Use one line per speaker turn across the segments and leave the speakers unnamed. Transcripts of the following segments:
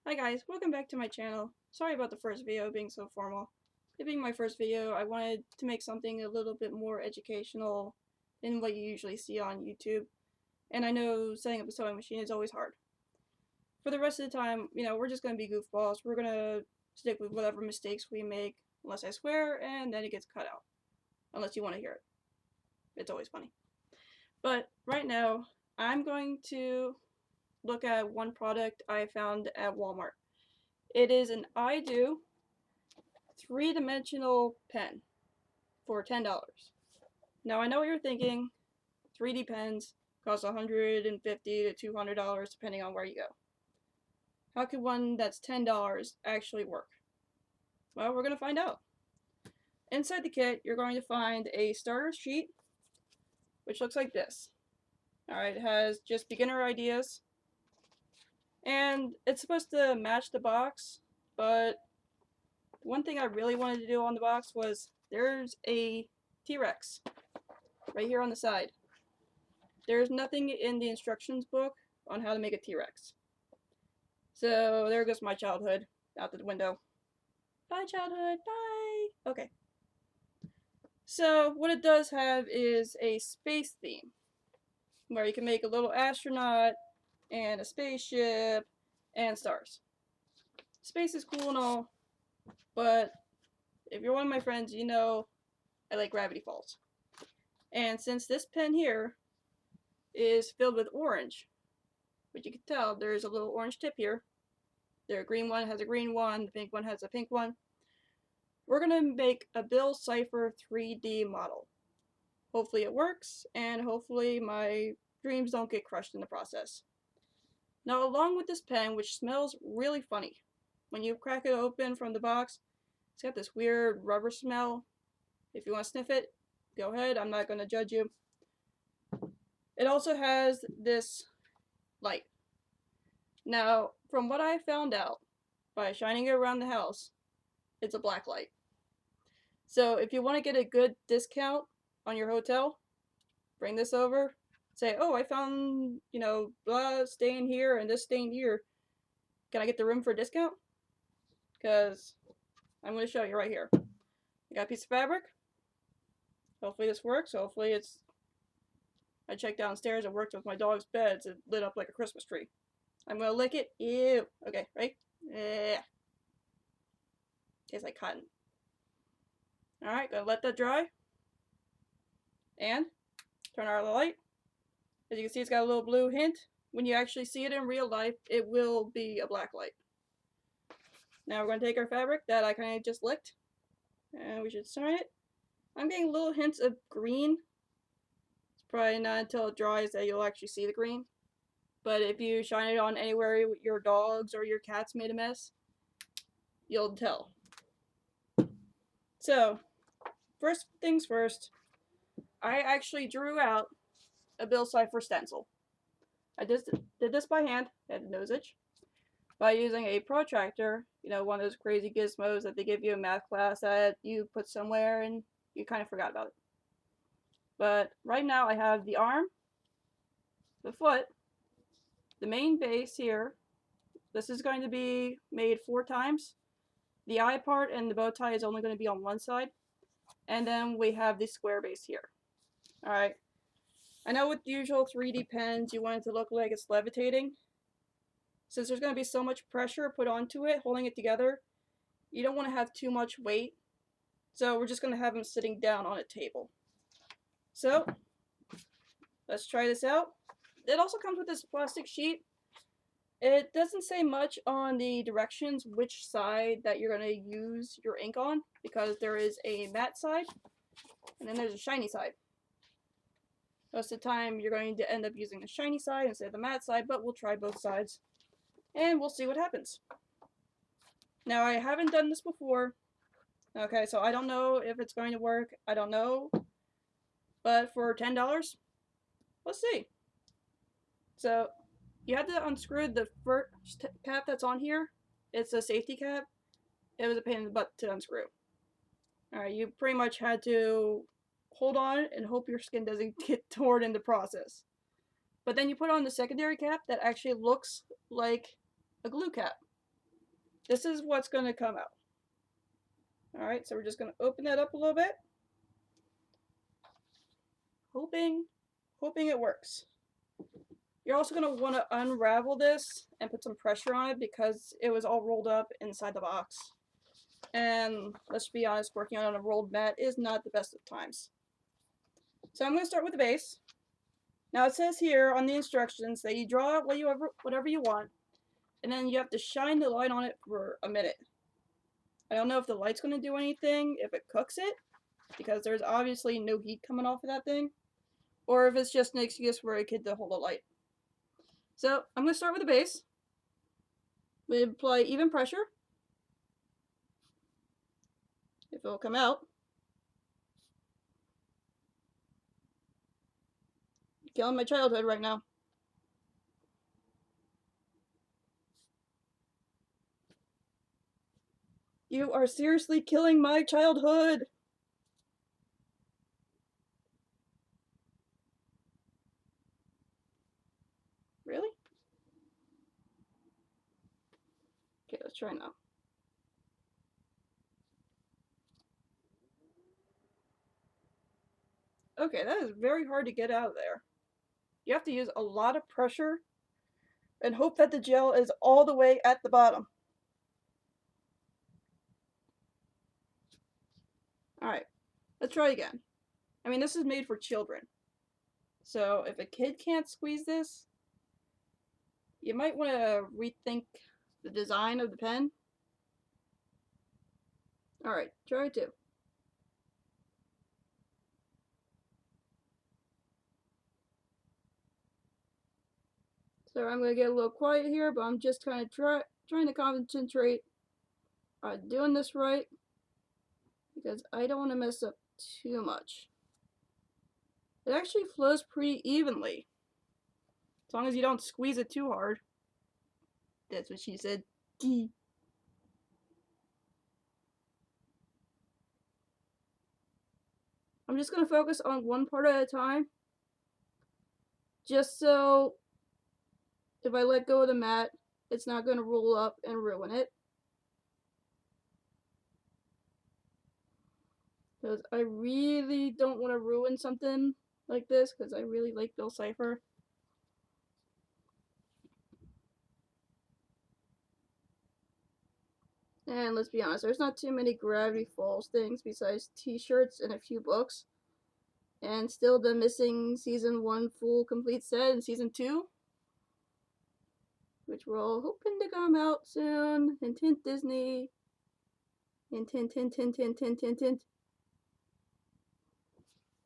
Hi guys, welcome back to my channel. Sorry about the first video being so formal. It being my first video, I wanted to make something a little bit more educational than what you usually see on YouTube. And I know setting up a sewing machine is always hard. For the rest of the time, we're just going to be goofballs. We're going to stick with whatever mistakes we make, unless I swear, and then it gets cut out. Unless you want to hear it. It's always funny. But right now, I'm going to look at one product I found at Walmart. It is an I Do three-dimensional pen for $10. Now I know what you're thinking, 3D pens cost $150 to $200 depending on where you go. How could one that's $10 actually work? Well, we're going to find out. Inside the kit, you're going to find a starter sheet, which looks like this. Alright, it has just beginner ideas, and it's supposed to match the box, but one thing I really wanted to do on the box was there's a T-Rex right here on the side. There's nothing in the instructions book on how to make a T-Rex. So there goes my childhood out the window. Bye childhood, bye! Okay. So what it does have is a space theme, where you can make a little astronaut, and a spaceship, and stars. Space is cool and all, but if you're one of my friends, you know I like Gravity Falls. And since this pen here is filled with orange, which you can tell there's a little orange tip here, the green one has a green one, the pink one has a pink one, we're going to make a Bill Cipher 3D model. Hopefully it works, and hopefully my dreams don't get crushed in the process. Now along with this pen, which smells really funny, when you crack it open from the box, it's got this weird rubber smell. If you want to sniff it, go ahead, I'm not going to judge you. It also has this light. Now, from what I found out, by shining it around the house, it's a black light. So if you want to get a good discount on your hotel, bring this over, say, oh, I found, blah stain here and this stain here. Can I get the room for a discount? Because I'm going to show you right here. I got a piece of fabric. Hopefully this works. Hopefully it's... I checked downstairs, it worked with my dog's beds. It lit up like a Christmas tree. I'm going to lick it. Ew. Okay, right? Yeah. Tastes like cotton. Alright, gonna let that dry. And turn on the light. As you can see, it's got a little blue hint. When you actually see it in real life, it will be a black light. Now we're going to take our fabric that I kind of just licked, and we should shine it. I'm getting little hints of green. It's probably not until it dries that you'll actually see the green. But if you shine it on anywhere your dogs or your cats made a mess, you'll tell. So, first things first, I actually drew out a Bill Cipher stencil. I just did this by hand, at a nose itch, by using a protractor, one of those crazy gizmos that they give you in math class that you put somewhere and you kind of forgot about it. But right now I have the arm, the foot, the main base here. This is going to be made 4 times. The eye part and the bow tie is only going to be on one side. And then we have the square base here. Alright. I know with usual 3D pens, you want it to look like it's levitating. Since there's going to be so much pressure put onto it, holding it together, you don't want to have too much weight. So we're just going to have them sitting down on a table. So, let's try this out. It also comes with this plastic sheet. It doesn't say much on the directions which side that you're going to use your ink on, because there is a matte side, and then there's a shiny side. Most of the time you're going to end up using the shiny side instead of the matte side, but we'll try both sides, and we'll see what happens. Now I haven't done this before, okay, so I don't know if it's going to work, I don't know, but for $10, let's see. So, you have to unscrew the first cap that's on here. It's a safety cap. It was a pain in the butt to unscrew. Alright, you pretty much had to hold on and hope your skin doesn't get torn in the process. But then you put on the secondary cap that actually looks like a glue cap. this is what's going to come out. Alright, so we're just going to open that up a little bit. Hoping it works. You're also going to want to unravel this and put some pressure on it because it was all rolled up inside the box. And let's be honest, working on a rolled mat is not the best of times. So I'm going to start with the base. Now it says here on the instructions that you draw out whatever you want, and then you have to shine the light on it for a minute. I don't know if the light's going to do anything, if it cooks it, because there's obviously no heat coming off of that thing, or if it's just an excuse for a kid to hold a light. So I'm going to start with the base. We apply even pressure. If it will come out. Killing my childhood right now. You are seriously killing my childhood! Really? Okay, let's try now. Okay, that is very hard to get out of there. You have to use a lot of pressure and hope that the gel is all the way at the bottom. Alright, let's try again. I mean, this is made for children. So if a kid can't squeeze this, you might want to rethink the design of the pen. Alright, try two. So I'm going to get a little quiet here, but I'm just kind of trying to concentrate on doing this right, because I don't want to mess up too much. It actually flows pretty evenly, as long as you don't squeeze it too hard. That's what she said. I'm just going to focus on one part at a time, just so if I let go of the mat, it's not going to roll up and ruin it. Because I really don't want to ruin something like this, because I really like Bill Cipher. And let's be honest, there's not too many Gravity Falls things besides t-shirts and a few books. And still the missing season 1 full complete set and season 2. Which we're all hoping to come out soon. Hint hint Disney. Hint hint hint hint hint hint hint hint.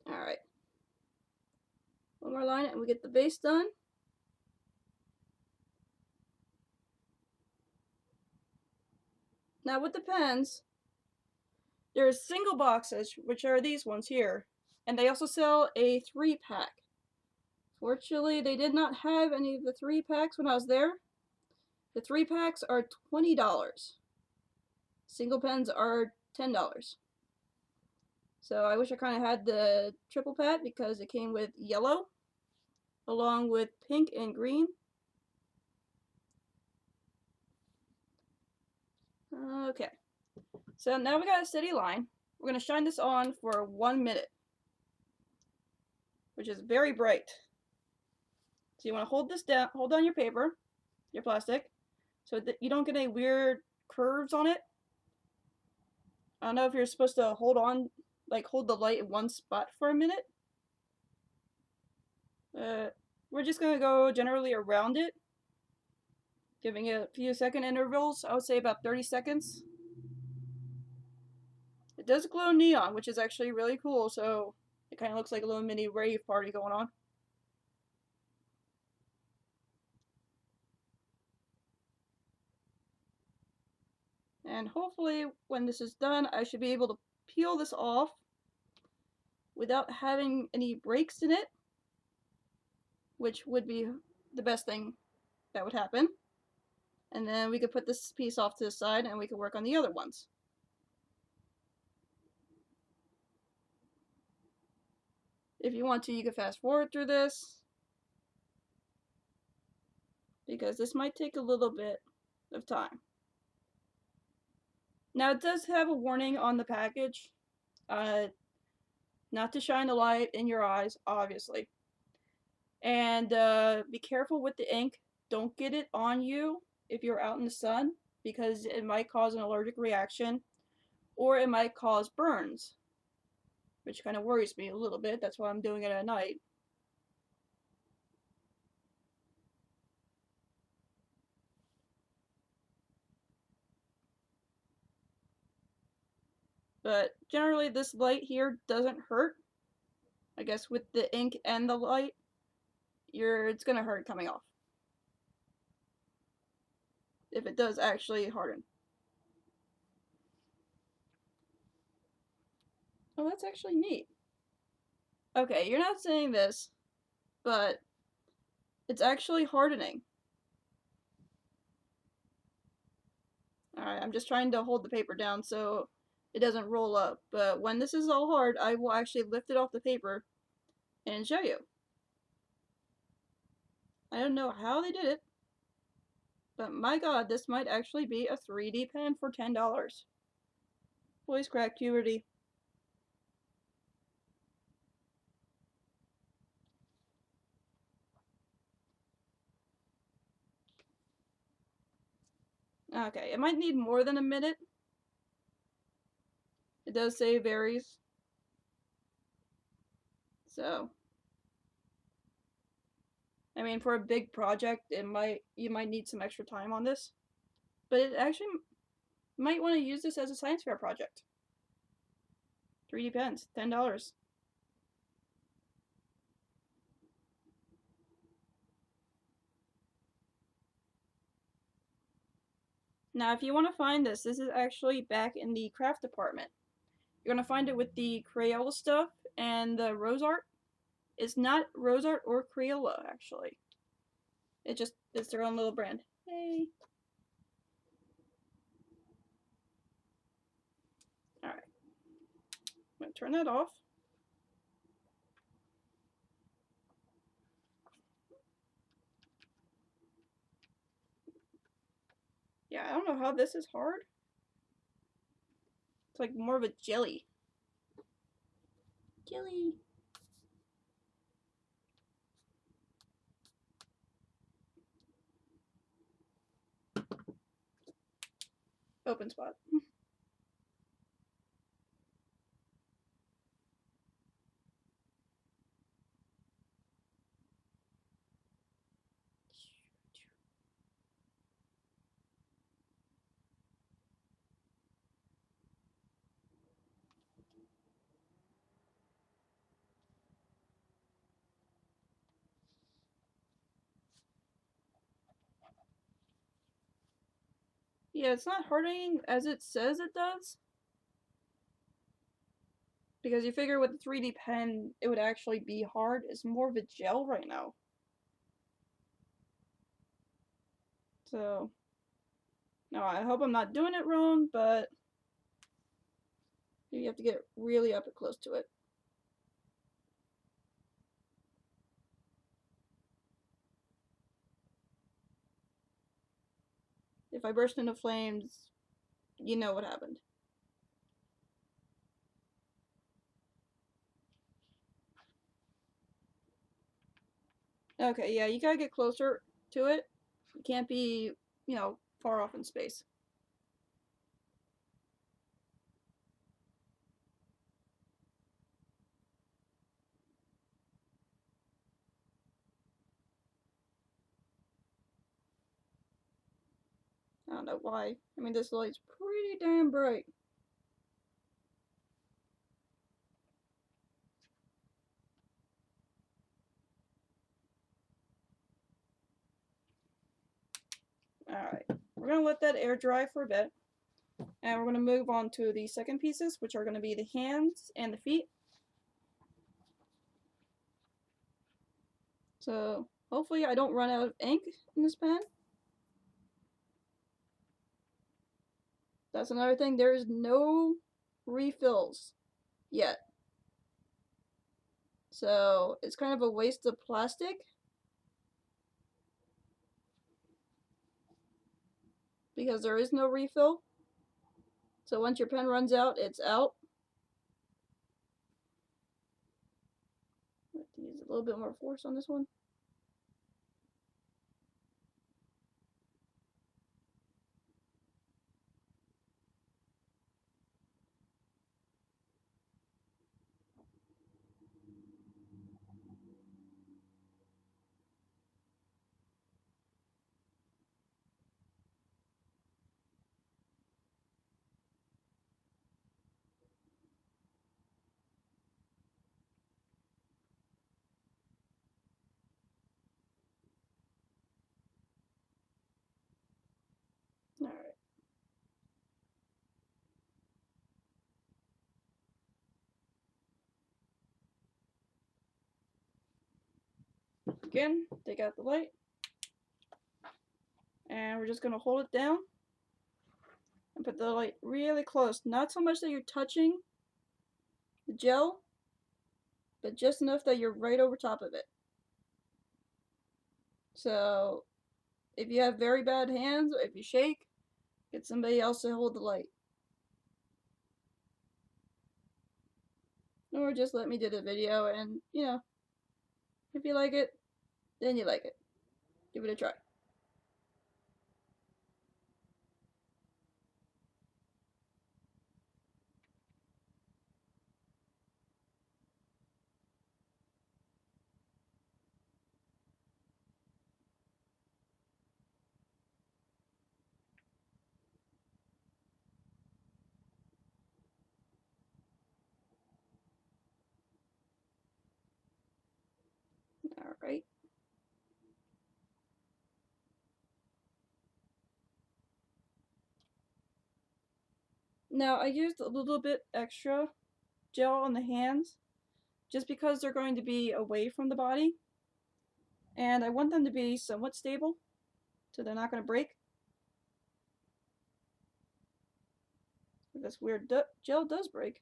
Alright. One more line and we get the base done. Now with the pens, there's single boxes, which are these ones here. And they also sell a 3-pack. Fortunately, they did not have any of the 3-packs when I was there. The 3-packs are $20. Single pens are $10. So I wish I kind of had the triple pack because it came with yellow, along with pink and green. Okay, so now we got a steady line. We're going to shine this on for 1 minute, which is very bright. So you want to hold this down, hold down your paper, your plastic, so that you don't get any weird curves on it. I don't know if you're supposed to hold on, like hold the light in one spot for a minute. We're just going to go generally around it, giving it a few second intervals. I would say about 30 seconds. It does glow neon, which is actually really cool, so it kind of looks like a little mini rave party going on. And hopefully when this is done, I should be able to peel this off without having any breaks in it, which would be the best thing that would happen. And then we could put this piece off to the side and we could work on the other ones. If you want to, you can fast forward through this, because this might take a little bit of time. Now it does have a warning on the package, not to shine the light in your eyes, obviously. And be careful with the ink. Don't get it on you if you're out in the sun, because it might cause an allergic reaction, or it might cause burns, which kind of worries me a little bit. That's why I'm doing it at night. But generally this light here doesn't hurt. I guess with the ink and the light, it's gonna hurt coming off. If it does actually harden. Oh, that's actually neat. Okay, you're not saying this, but it's actually hardening. Alright, I'm just trying to hold the paper down so it doesn't roll up. But when this is all hard, I will actually lift it off the paper and show you. I don't know how they did it, but my god, this might actually be a 3D pen for $10. Voice crack puberty. Okay, it might need more than a minute. It does say varies. So, I mean, for a big project, you might need some extra time on this. But it actually might want to use this as a science fair project. 3D pens, $10. Now, if you want to find this is actually back in the craft department. You're going to find it with the Crayola stuff and the rose art. It's not rose art or Crayola, actually. It's their own little brand. Hey. Alright. I'm going to turn that off. Yeah, I don't know how this is hard. It's like more of a jelly. Jelly. Open spot. Yeah, it's not hardening as it says it does. Because you figure with a 3D pen, it would actually be hard. It's more of a gel right now. So, no, I hope I'm not doing it wrong, but you have to get really up close to it. If I burst into flames, you know what happened. Okay, yeah, you gotta get closer to it. You can't be, far off in space. I don't know why. I mean, this light's pretty damn bright. Alright, we're gonna let that air dry for a bit. And we're gonna move on to the second pieces, which are gonna be the hands and the feet. So, hopefully I don't run out of ink in this pen. That's another thing, there is no refills yet. So, it's kind of a waste of plastic. Because there is no refill. So once your pen runs out, it's out. I have to use a little bit more force on this one. Alright. Again, take out the light. And we're just going to hold it down and put the light really close. Not so much that you're touching the gel, but just enough that you're right over top of it. So if you have very bad hands, or if you shake, get somebody else to hold the light. Or just let me do the video and, you know, if you like it, then you like it. Give it a try. Alright. Now I used a little bit extra gel on the hands just because they're going to be away from the body. And I want them to be somewhat stable so they're not going to break. This weird gel does break.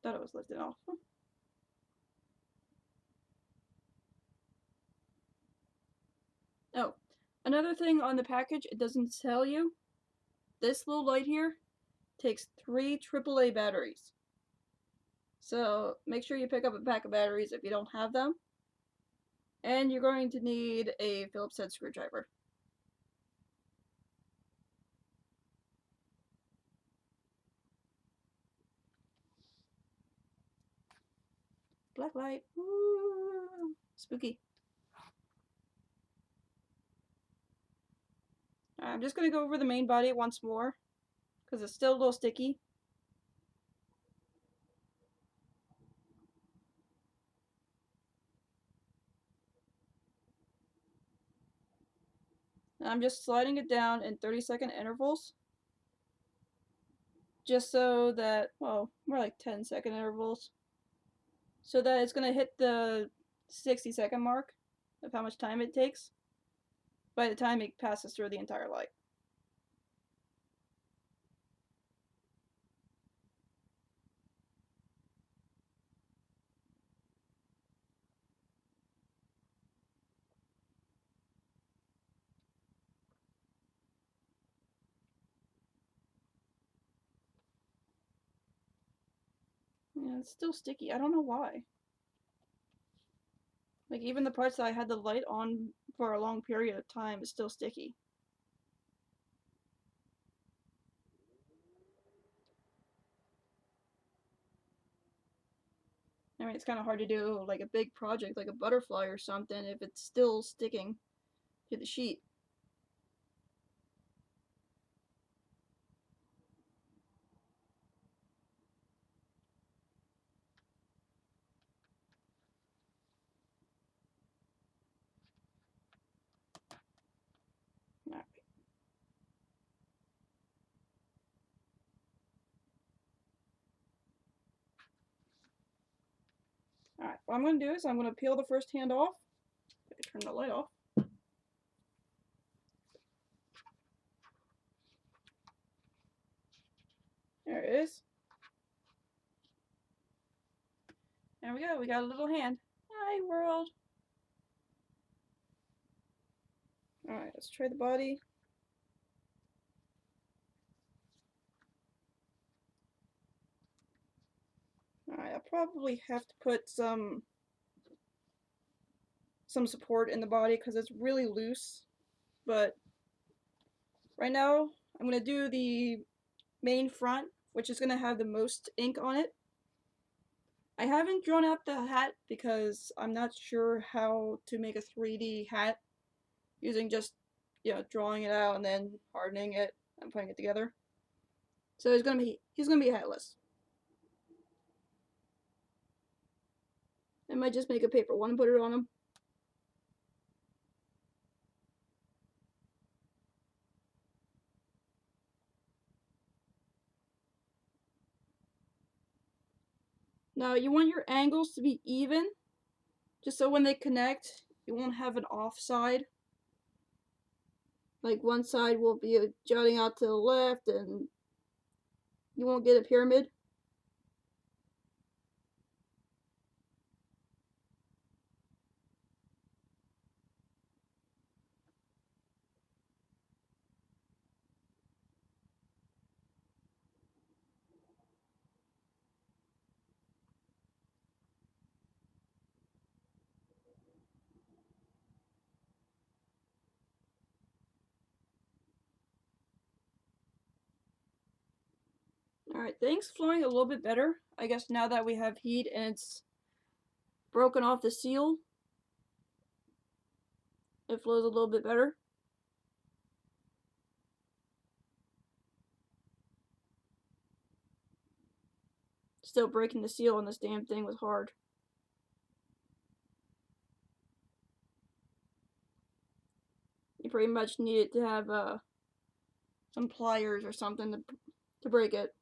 Thought it was lifted off. Oh, another thing on the package, it doesn't tell you. This little light here takes 3 AAA batteries. So make sure you pick up a pack of batteries if you don't have them. And you're going to need a Phillips head screwdriver. Black light. Ooh, spooky. I'm just going to go over the main body once more because it's still a little sticky. I'm just sliding it down in 30-second intervals. Just so that, well, more like 10-second intervals. So that it's going to hit the 60-second mark of how much time it takes by the time it passes through the entire light. Yeah, it's still sticky. I don't know why. Like, even the parts that I had the light on for a long period of time is still sticky. I mean, it's kind of hard to do like a big project like a butterfly or something if it's still sticking to the sheet. Alright. Alright, what I'm going to do is I'm going to peel the first hand off. Turn the light off. There it is. There we go, we got a little hand. Hi, world. Alright, let's try the body. Alright, I'll probably have to put some support in the body because it's really loose. But right now, I'm going to do the main front, which is going to have the most ink on it. I haven't drawn out the hat because I'm not sure how to make a 3D hat using just, drawing it out and then hardening it and putting it together. So he's gonna be hatless. I might just make a paper one and put it on him. Now you want your angles to be even, just so when they connect, you won't have an off side. Like one side will be jutting out to the left and you won't get a pyramid. Alright, things flowing a little bit better. I guess now that we have heat and it's broken off the seal, it flows a little bit better. Still breaking the seal on this damn thing was hard. You pretty much needed to have some pliers or something to break it.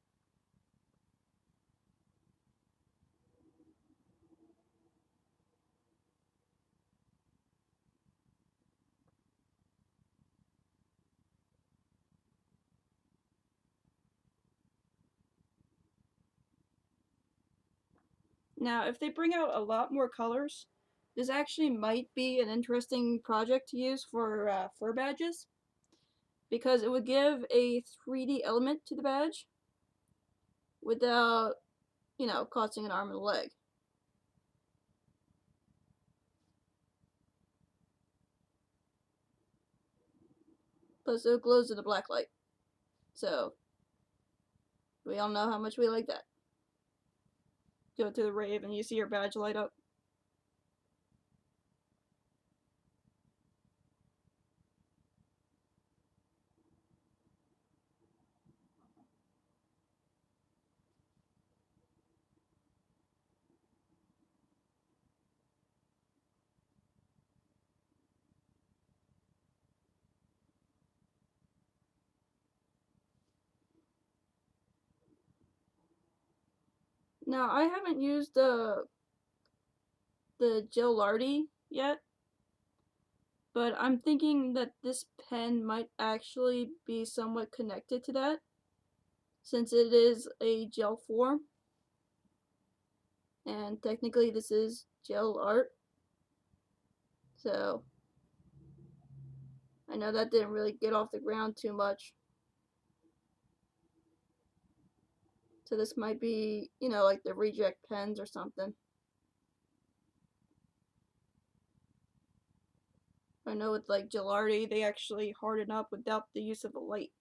Now, if they bring out a lot more colors, this actually might be an interesting project to use for fur badges, because it would give a 3D element to the badge without, costing an arm and a leg. Plus, it glows in the black light. So, we all know how much we like that. Go to the rave and you see your badge light up. Now, I haven't used the Gelardi yet, but I'm thinking that this pen might actually be somewhat connected to that, since it is a gel form, and technically this is gel art. So, I know that didn't really get off the ground too much. So this might be, like the reject pens or something. I know with like Gelardi, they actually harden up without the use of a light.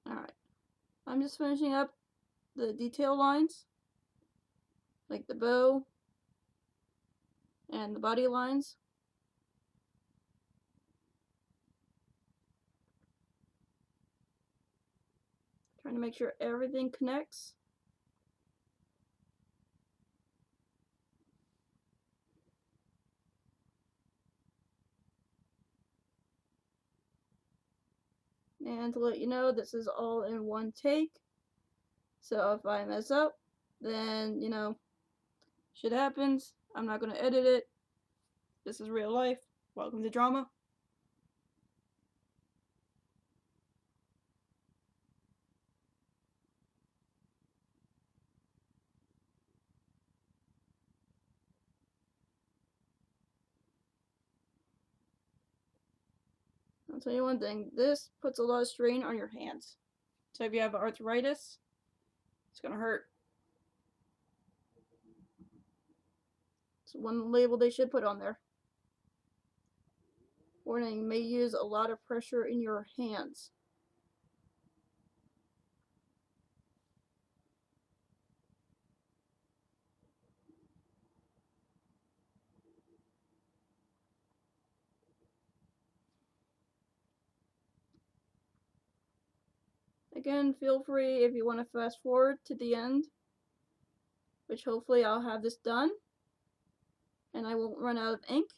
Alright, I'm just finishing up the detail lines, like the bow and the body lines. Trying to make sure everything connects. And to let you know, this is all in one take. So if I mess up, then, shit happens. I'm not going to edit it. This is real life. Welcome to drama. I'll tell you one thing, this puts a lot of strain on your hands. So if you have arthritis, it's gonna hurt. It's one label they should put on there. Warning, may use a lot of pressure in your hands. Again, feel free if you want to fast forward to the end, which hopefully I'll have this done and I won't run out of ink,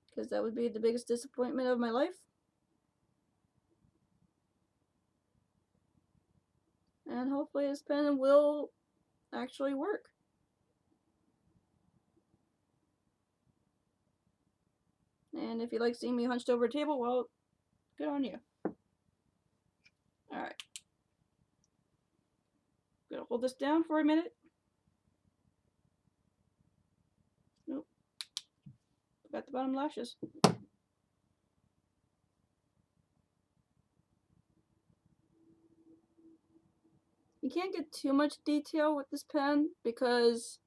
because that would be the biggest disappointment of my life. And hopefully this pen will actually work. And if you like seeing me hunched over a table, well, good on you. Alright. Gonna hold this down for a minute. Nope. Forgot the bottom lashes. You can't get too much detail with this pen because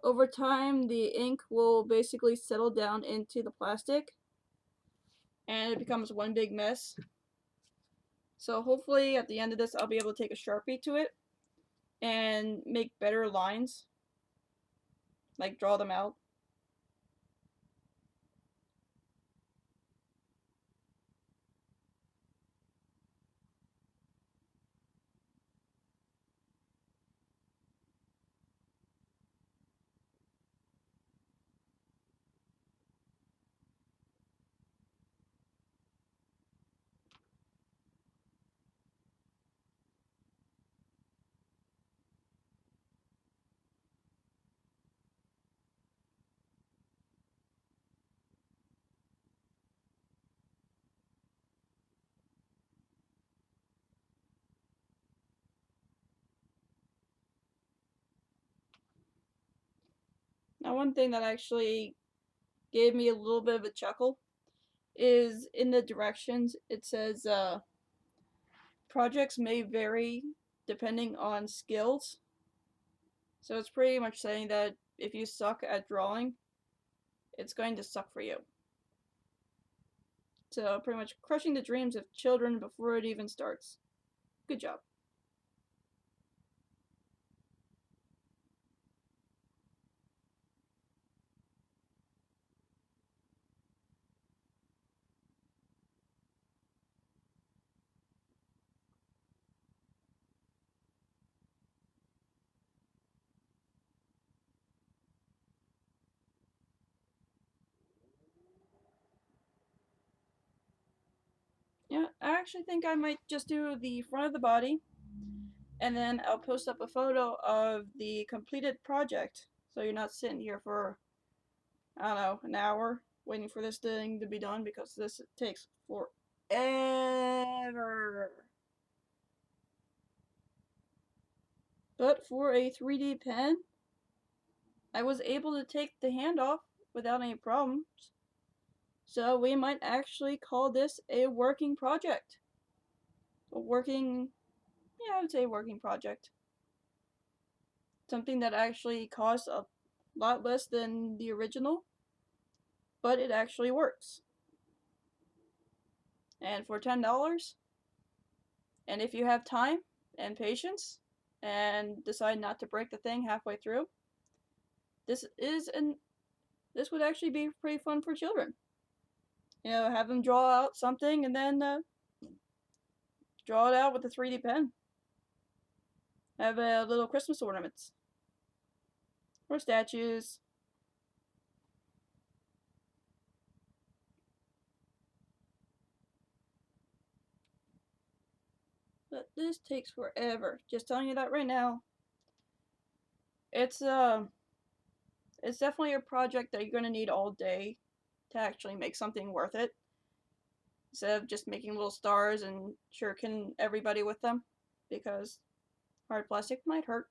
over time the ink will basically settle down into the plastic and it becomes one big mess. So hopefully at the end of this I'll be able to take a Sharpie to it and make better lines, like draw them out. Now one thing that actually gave me a little bit of a chuckle is in the directions it says projects may vary depending on skills. So it's pretty much saying that if you suck at drawing, it's going to suck for you. So pretty much crushing the dreams of children before it even starts. Good job. Yeah, I actually think I might just do the front of the body, and then I'll post up a photo of the completed project, so you're not sitting here for, I don't know, an hour waiting for this thing to be done, because this takes forever. But for a 3D pen, I was able to take the hand off without any problems. So we might actually call this a working project. A working, yeah, I would say a working project. Something that actually costs a lot less than the original, but it actually works. And for $10, and if you have time and patience and decide not to break the thing halfway through, this would actually be pretty fun for children. You know, have them draw out something and then draw it out with a 3D pen. Have little Christmas ornaments or statues. But this takes forever. Just telling you that right now. It's definitely a project that you're gonna need all day to actually make something worth it. Instead of just making little stars and shuriken everybody with them, because hard plastic might hurt.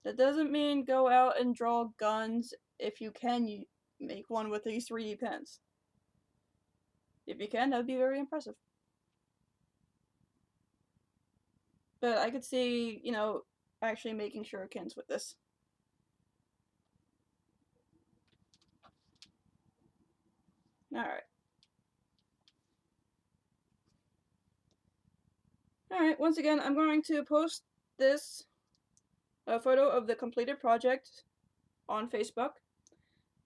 That doesn't mean go out and draw guns if you can make one with these 3D pens. If you can, that would be very impressive. But I could see, you know, actually making shurikens with this. Alright. Alright, once again, I'm going to post this photo of the completed project on Facebook,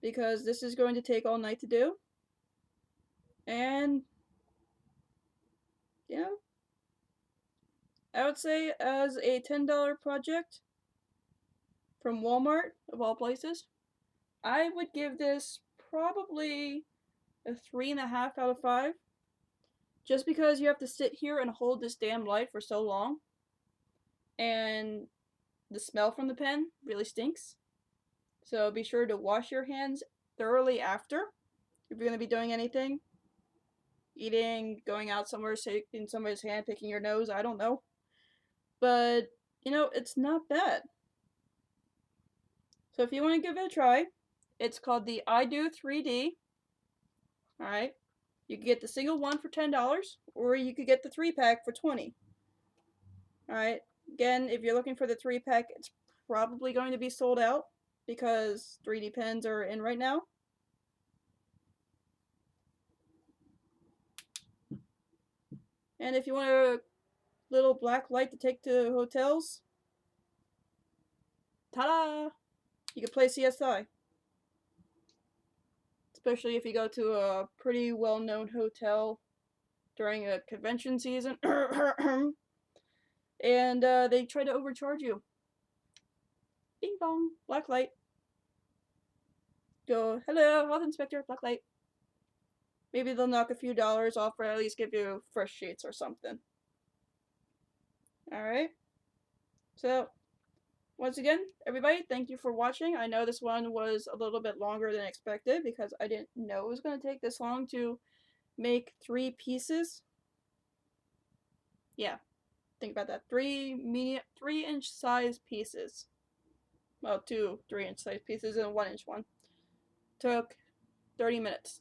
because this is going to take all night to do. And, you know, I would say as a $10 project from Walmart, of all places, I would give this probably a 3.5 out of 5. Just because you have to sit here and hold this damn light for so long. And the smell from the pen really stinks. So be sure to wash your hands thoroughly after. If you're going to be doing anything. Eating, going out somewhere, shaking somebody's hand, picking your nose, I don't know. But, you know, it's not bad. So if you want to give it a try, it's called the I Do 3D. Alright. You can get the single one for $10, or you could get the 3-pack for $20. Alright. Again, if you're looking for the 3-pack, it's probably going to be sold out because 3D pens are in right now. And if you want a little black light to take to hotels, ta-da! You can play CSI. Especially if you go to a pretty well-known hotel during a convention season. And they try to overcharge you. Bing bong, black light. Go, hello, health inspector, black light. Maybe they'll knock a few dollars off, or at least give you fresh sheets or something. Alright. So, once again, everybody, thank you for watching. I know this one was a little bit longer than expected because I didn't know it was going to take this long to make 3 pieces. Yeah, think about that. 3-inch size pieces. Well, 2 3-inch size pieces and a 1-inch one. Took 30 minutes.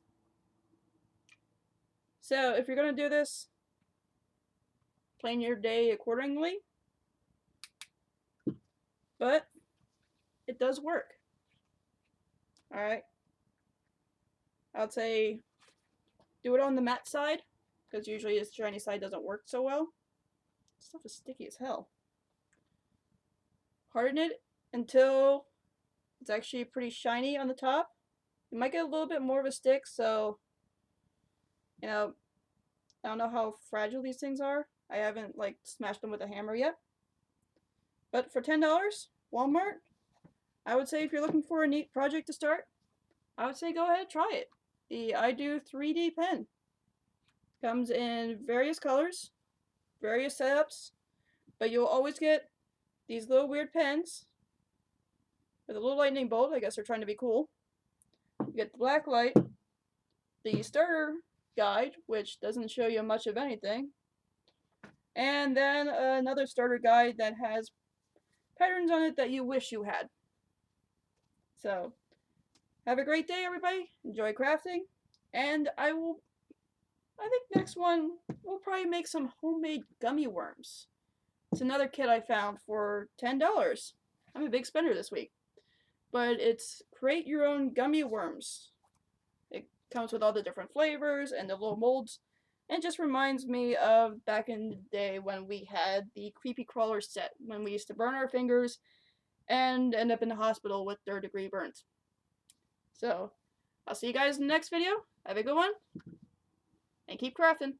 So, if you're going to do this, plan your day accordingly. But it does work. Alright. I would say do it on the matte side, because usually this shiny side doesn't work so well. This stuff is sticky as hell. Harden it until it's actually pretty shiny on the top. You might get a little bit more of a stick, so, you know, I don't know how fragile these things are. I haven't, like, smashed them with a hammer yet. But for $10, Walmart, I would say if you're looking for a neat project to start, I would say go ahead and try it. The I Do 3D pen. Comes in various colors, various setups, but you'll always get these little weird pens with a little lightning bolt. I guess they're trying to be cool. You get the black light, the starter guide, which doesn't show you much of anything, and then another starter guide that has patterns on it that you wish you had. So, have a great day, everybody. Enjoy crafting, and I think next one, we'll probably make some homemade gummy worms. It's another kit I found for $10. I'm a big spender this week. But it's create your own gummy worms. It comes with all the different flavors and the little molds. And just reminds me of back in the day when we had the creepy crawler set, when we used to burn our fingers and end up in the hospital with 3rd-degree burns. So, I'll see you guys in the next video. Have a good one, and keep crafting.